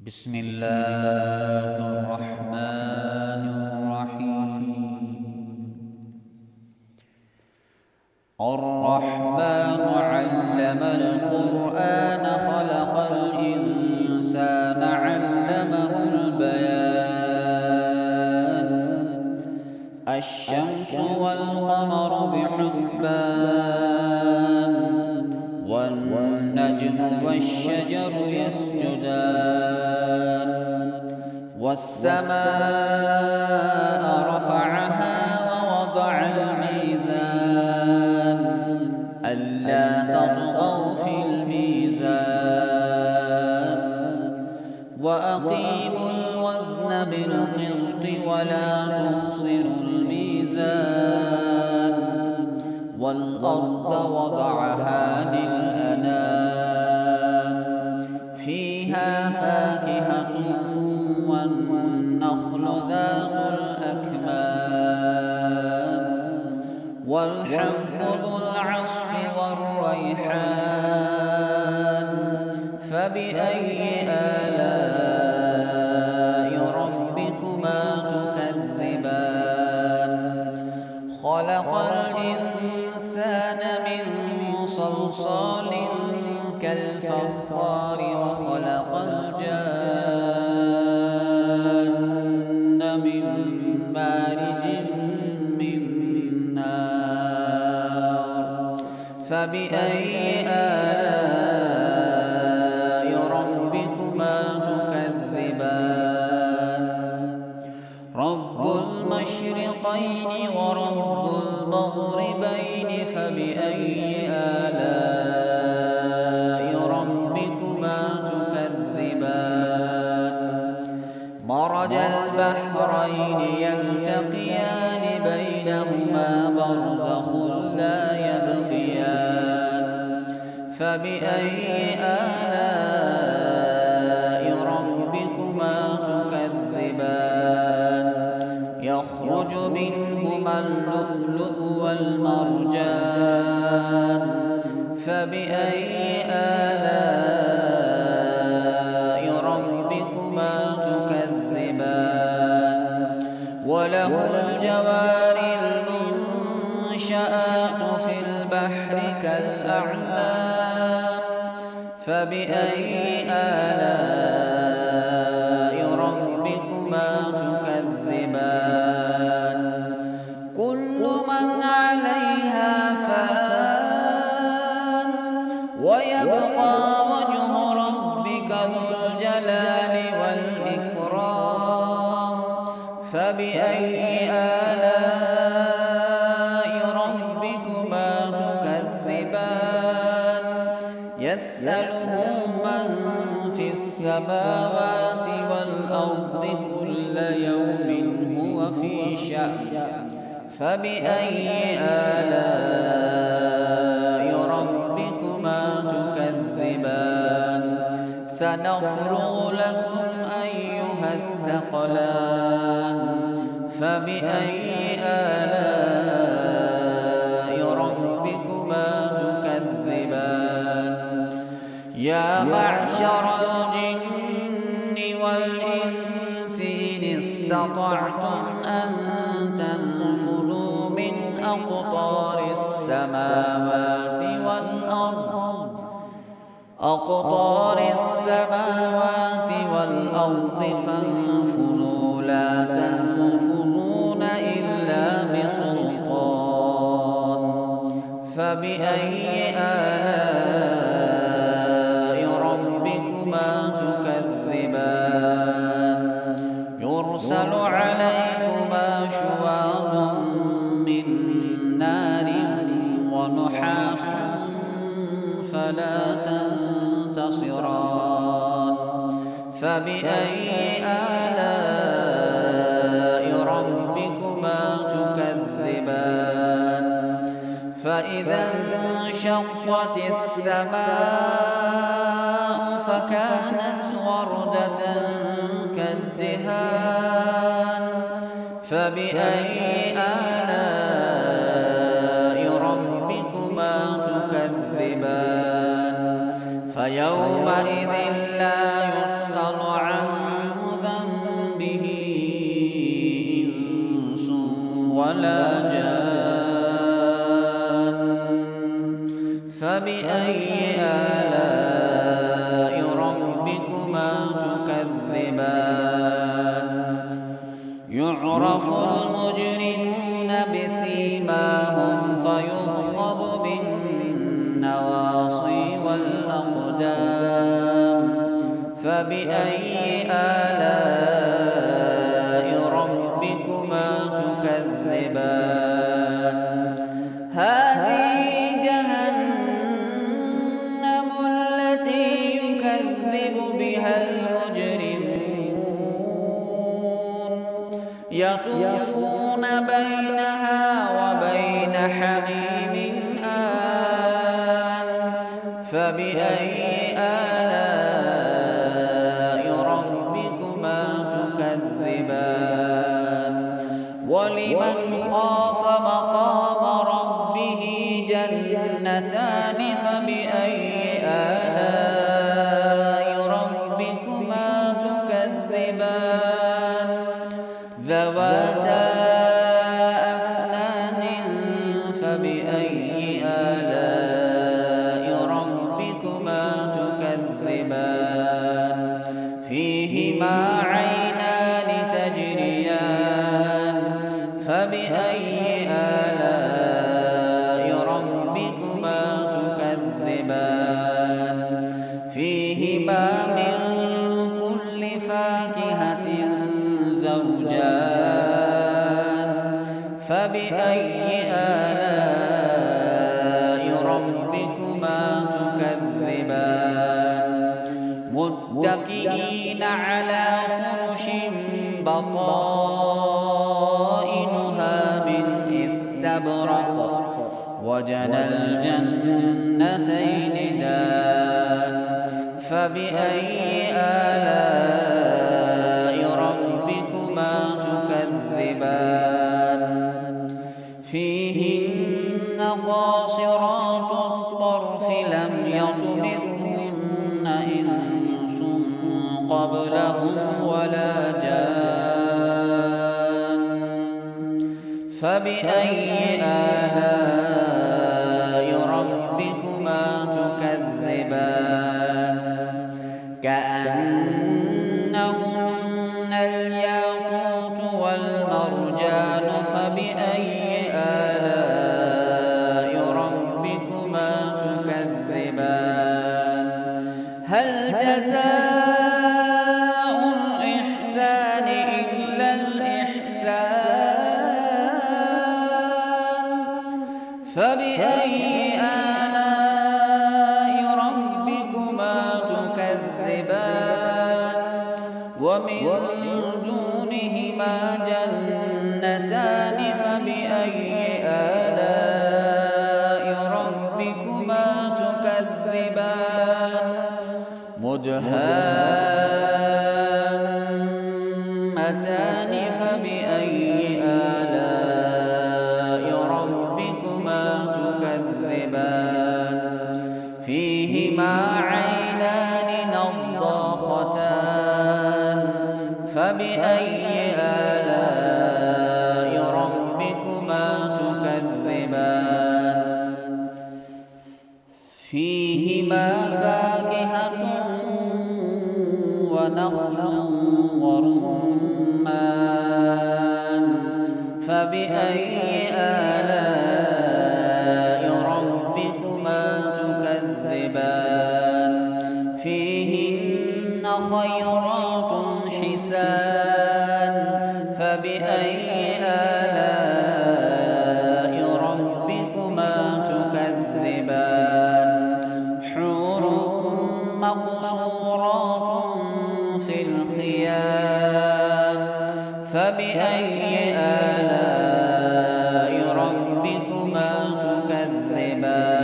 بسم الله الرحمن الرحيم. الرحمن علم القرآن خلق الإنسان علمه البيان. الشمس والقمر بحسبان والنجم والشجر يسجدان. والسماء رفعها ووضع الميزان ألا تطغوا في الميزان. وأقيموا الوزن بالقسط ولا تخسروا الميزان. والأرض وضعها للأنام فيها فاكهة والنخل ذات الأكمام والحب ذو العصف والريحان. فبأي آلاء ربكما تكذبان. خلق الإنسان من صلصال كالفخار وخلق الجان من مارج من نار. فبأي آلاء ربكما تكذبان. رب المشرقين ورب المغربين. فبأي آلاء ربكما تكذبان. مرج البحرين يلتقيان بينهما برزخ لا يبغيان. فبأي آلاء ربكما تكذبان. يخرج منهما اللؤلؤ والمرجان. فبأي آلاء ربكما تكذبان. وله الجوار المنشآت في البحر كالأعلام. فبأي آلاء ربكما تكذبان. كل من عليها فان ويبقى وجه ربك ذو الجلال والإكرام. فبأي آلاء ربكما تكذبان. يسأله من في السماوات والأرض كل يوم هو في شأن. فبأي آلاء ربكما تكذبان. سنفرغ لكم أيها الثقلان. فبأي آلاء ربكما تكذبان. يا معشر الجن والإنس إن استطعتم أن تنفذوا من أقطار السماوات والأرض فانفذوا لا تنفذون إلا بسلطان. فبأي آلاء ربكما تكذبان. يرسل عليكما شواظ من نار ونحاس فلا تنتصران. فبأي آلاء ربكما تكذبان. فإذا انشقت السماء فكانت وردة كالدهان. فبأي آلاء ربكما تكذبان. فيومئذ لا يسأل عن ربكما تكذبان يعرف المجرمون بسيماهم فيؤخذ بالنواصي والأقدام فبأي آلاء ربكما تكذبان هذه جهنم التي يكذب بها المجرمون يطوفون بينها وبين حميم آن فبأي آلاء ربكما تكذبان ولمن خاف مقام ربه جنتان فبأي آلاء ربكما تكذبان ذواتا أفنان فبأي آلاء ربكما تكذبان فيهما عينان تجريان فبأي آلاء ربكما تكذبان فيهما من كل فاكهة زوجان فبأي آلاء ربكما تكذبان متكئين على فرش بطائنها من استبرق وجنى الجنتين دان فبأي آلاء ربكما تكذبان فيهن قاصرات الطرف لم يطمثهن إنس قبلهم ولا جان فبأي آلاء ربكما تكذبان كأنهن الياقوت والمرجان فبأي آلاء ربكما تكذبان هل جزاء الإحسان إلا الإحسان فبأي آلاء ربكما تكذبان ومن دونهما جنتان فبأي آلاء ربكما تكذبان مدهامتان فبأي آلاء ربكما تكذبان فيهما عينان نضاختان فبأي آلاء ربكما تكذبان فيهما فاكهة ونخل ورمان فبأي آلاء ربكما تكذبان فيهن خيرات حسان فبأي آلاء ربكما تكذبان حور مقصورات في الخيام فبأي آلاء ربكما تكذبان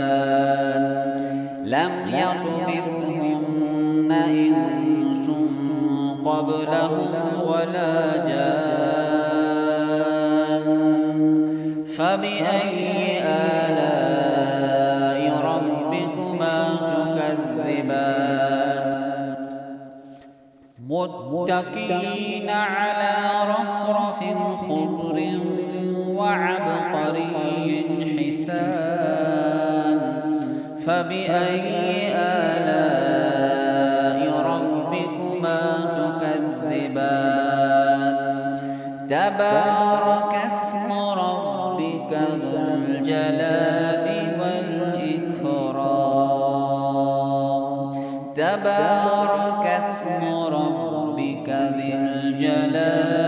لم يطمثهن إنس قبلهم ولا جان فبأي آلاء ربكما تكذبان متكئين على رفرف خضر وعبقري حسان فبأي آلاء ربكما ربكما تكذبان تبارك اسم ربك ذو الجلال والإكرام تبارك اسم ربك ذي الجلال